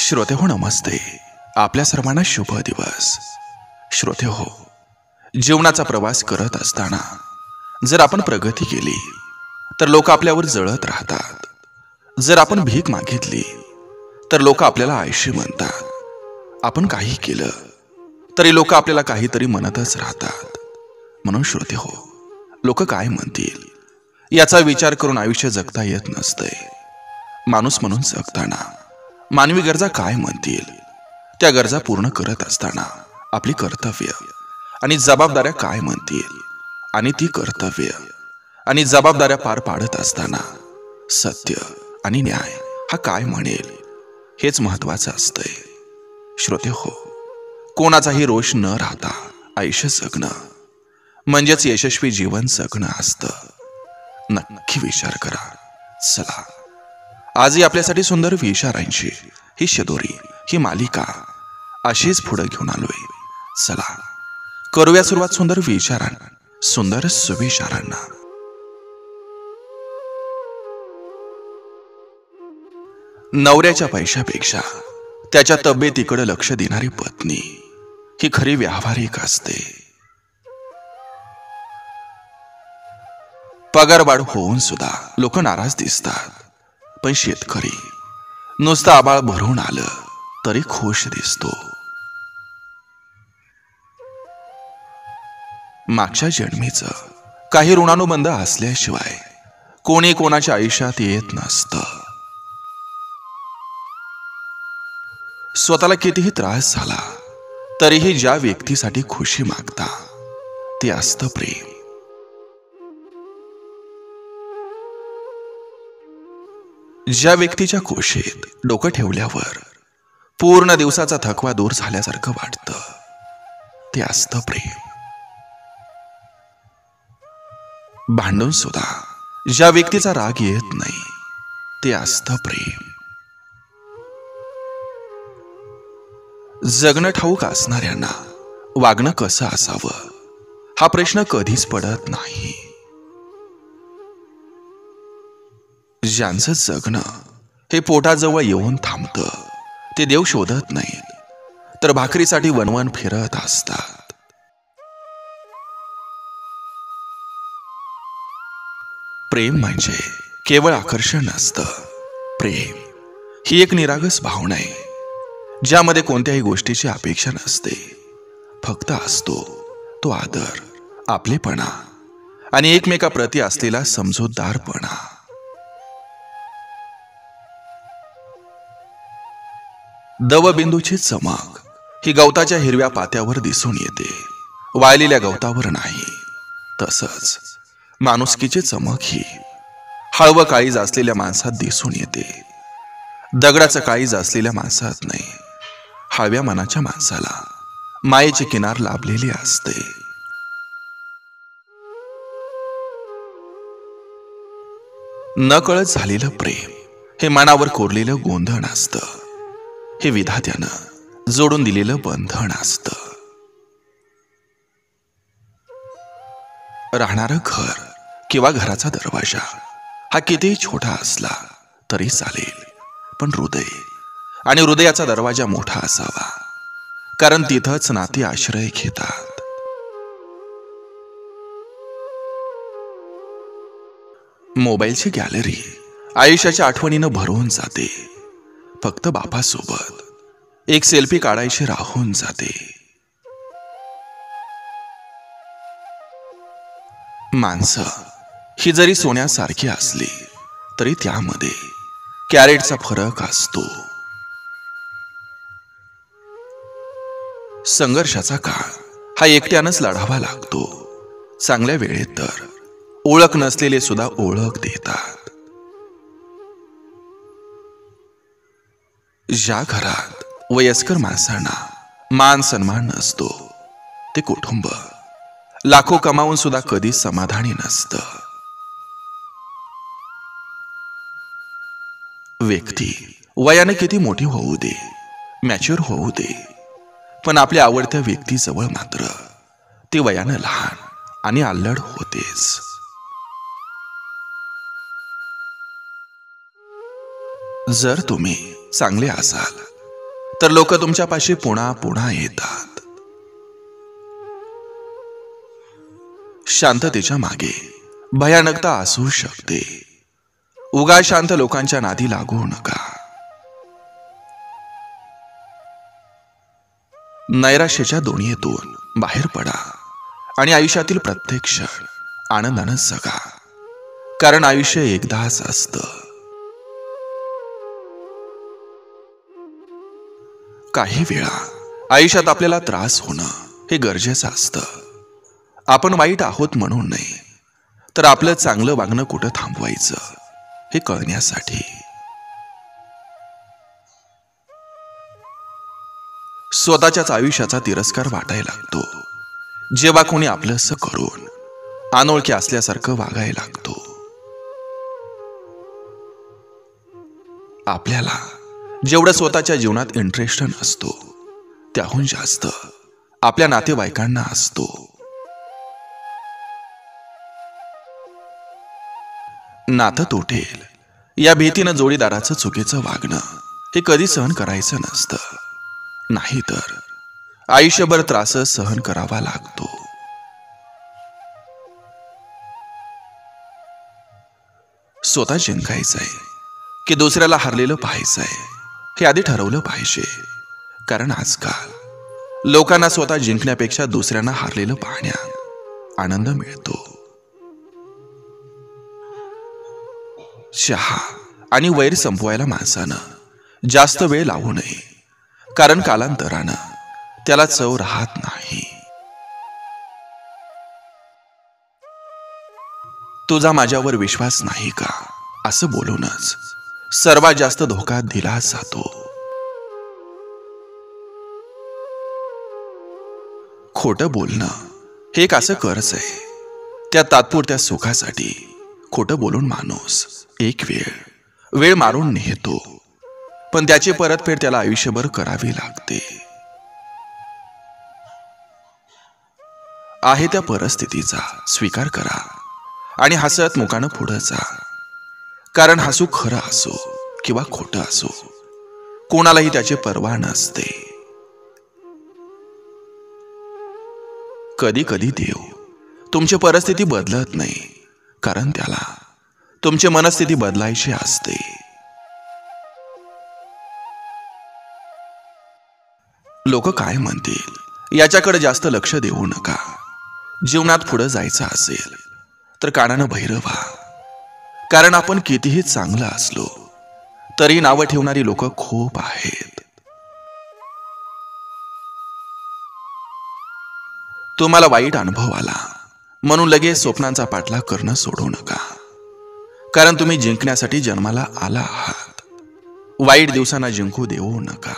श्रोते हो नमस्ते. आपल्या सर्वांना शुभ दिवस. श्रोते हो, जीवनाचा प्रवास करत असताना जर आपण प्रगती केली तर लोक आपल्यावर जळत राहतात. जर आपण भीक मागितली तर लोक आपल्याला आळशी म्हणतात. आपण काही केलं तरी लोक आपल्याला काहीतरी म्हणतच राहतात. म्हणून श्रोते हो, लोक काय म्हणतील याचा विचार करून आयुष्य जगता येत नसतंय. माणूस म्हणून जगताना मानवी गरजा काय म्हणतील त्या गरजा पूर्ण करत असताना आपली कर्तव्य आणि जबाबदाऱ्या काय म्हणतील आणि ती कर्तव्य आणि जबाबदाऱ्या पार पाडत असताना सत्य आणि न्याय हा काय म्हणेल हेच महत्वाचं असतंय. श्रोते हो, कोणाचाही रोष न राहता आयुष्य जगणं म्हणजेच यशस्वी जीवन जगणं असतं. नक्की विचार करा. चला, आजही आपल्यासाठी सुंदर विचारांची ही शिदोरी, ही मालिका अशीच पुढे घेऊन आलोय. चला करूया सुरुवात सुंदर विचारांना, सुंदर सुविचारांना. नवऱ्याच्या पैशापेक्षा त्याच्या तब्येतीकडे लक्ष देणारी पत्नी ही खरी व्यावहारिक असते. पगारवाढ होऊन सुद्धा लोक नाराज दिसतात, पण शेतकरी नुसतं आबाळ भरून आलं तरी खुश दिसतो. मागच्या जन्मीचं काही ऋणानुबंध असल्याशिवाय कोणी कोणाच्या आयुष्यात येत नसतं. स्वतःला कितीही त्रास झाला तरीही ज्या व्यक्तीसाठी खुशी मागता ते असतं प्रेम. ज्या व्यक्तीच्या कुशीत डोकं ठेवल्यावर पूर्ण दिवसाचा थकवा दूर झाल्यासारखं वाटतं ते असतं प्रेम. भांडून सुद्धा ज्या व्यक्तीचा राग येत नाही ते असतं प्रेम. जगणं ठाऊक असणाऱ्यांना वागणं कसं असावं हा प्रश्न कधीच पडत नाही. ज्यांचं जगणं हे पोटाजवळ येऊन थांबतं ते देव शोधत नाहीत, तर भाकरीसाठी वणवण फिरत असतात. प्रेम म्हणजे केवळ आकर्षण नसतं. प्रेम ही एक निरागस भावना आहे ज्यामध्ये कोणत्याही गोष्टीची अपेक्षा नसते. फक्त असतो तो आदर, आपलेपणा आणि एकमेकाप्रती असलेला समजूतदारपणा. दवबिंदूची चमक ही गवताच्या हिरव्या पात्यावर दिसून येते, वाळलेल्या गवतावर नाही. तसंच माणुसकीची चमक ही हळवं काळीज असलेल्या माणसात दिसून येते. दगडाचं काळीज असलेल्या माणसात नाही, हळव्या मनाच्या माणसाला मायेची किनार लाभलेली असते. नकळत झालेलं प्रेम हे मनावर कोरलेलं गोंधण असतं. हे विधात्यानं जोडून दिलेलं बंधन असतं. राहणारं घर किंवा घराचा दरवाजा हा कितीही छोटा असला तरी चालेल, पण हृदय आणि हृदयाचा दरवाजा मोठा असावा, कारण तिथंच नाती आश्रय घेतात. मोबाईलची गॅलरी आयुष्याच्या आठवणीनं भरून जाते. फक्त बापासोबत एक सेल्फी काढायची राहून जाते. माणसं ही जरी सोन्यासारखी असली तरी त्यामध्ये कॅरेटचा फरक असतो. संघर्षाचा काळ हा एकट्यानंच लढावा लागतो. चांगल्या वेळेत तर ओळख नसलेले सुद्धा ओळख देतात. ज्या घरात वयस्कर माणसांना मान सन्मान नसतो ते कुटुंब लाखो कमावून सुद्धा कधी समाधानी नसतं. व्यक्ती वयाने किती मोठी होऊ दे, मॅच्युअर होऊ दे, पण आपल्या आवडत्या व्यक्तीजवळ मात्र ती वयाने लहान आणि अल्लड होतेच. जर तुम्ही चांगले असाल तर लोक तुमच्यापाशी पुन्हा पुन्हा येतात. शांततेच्या मागे भयानकता असू शकते. उगा शांत लोकांच्या नादी लागू नका. नैराश्याच्या दुनियेतून बाहेर पडा आणि आयुष्यातील प्रत्येक क्षण आनंदानं जगा. कारण आयुष्य एकदाच असतं. काही वेळा आयुष्यात आपल्याला त्रास होणं हे गरजेचं असतं. आपण वाईट आहोत म्हणून नाही, तर आपलं चांगलं वागणं कुठं थांबवायचं हे कळण्यासाठी. स्वतःच्याच आयुष्याचा तिरस्कार वाटायला लागतो जेव्हा कोणी आपलंसं करून अनोळखी असल्यासारखं वागायला लागतो. आपल्याला जेवढं स्वतःच्या जीवनात इंटरेस्ट नसतो त्याहून जास्त आपल्या नातेवाईकांना असतो. नातं तुटेल या भीतीनं जोडीदाराचं चुकीचं वागणं हे कधी सहन करायचं नसतं. नाहीतर आयुष्यभर त्रास सहन करावा लागतो. स्वतः जिंकायचंय की दुसऱ्याला हरलेलं पाहायचंय हे आधी ठरवलं पाहिजे. कारण आजकाल लोकांना स्वतः जिंकण्यापेक्षा दुसऱ्यांना हारलेलं पाहण्यात आनंद मिळतो. चहा आणि वैर संपवायला माणसानं जास्त वेळ लावू नये. कारण कालांतरानं त्याला चव राहत नाही. तुझा माझ्यावर विश्वास नाही का असं बोलूनच सर्वात जास्त धोका दिला जातो. खोटं बोलणं हे एक असं कर्ज आहे. त्या तात्पुरत्या सुखासाठी खोटं बोलून माणूस एक वेळ मारून नेतो, पण त्याची परतफेड त्याला आयुष्यभर करावी लागते. आहे त्या परिस्थितीचा स्वीकार करा आणि हसत मुखानं पुढे जा. कारण हसू खरं असो किंवा खोटं असो, कोणालाही त्याची पर्वा नसते. कधी कधी देव तुमची परिस्थिती बदलत नाही, कारण त्याला तुमची मनस्थिती बदलायची असते. लोक काय म्हणतील याच्याकडे जास्त लक्ष देऊ नका. जीवनात पुढे जायचं असेल तर कानानं बहिरं व्हा. कारण आपण कितीही चांगलं असलो तरी नावं ठेवणारी लोक खूप आहेत. तुम्हाला वाईट अनुभव आला म्हणून लगेच स्वप्नांचा पाठलाग करणं सोडू नका. कारण तुम्ही जिंकण्यासाठी जन्माला आला आहात. वाईट दिवसांना जिंकू देऊ नका.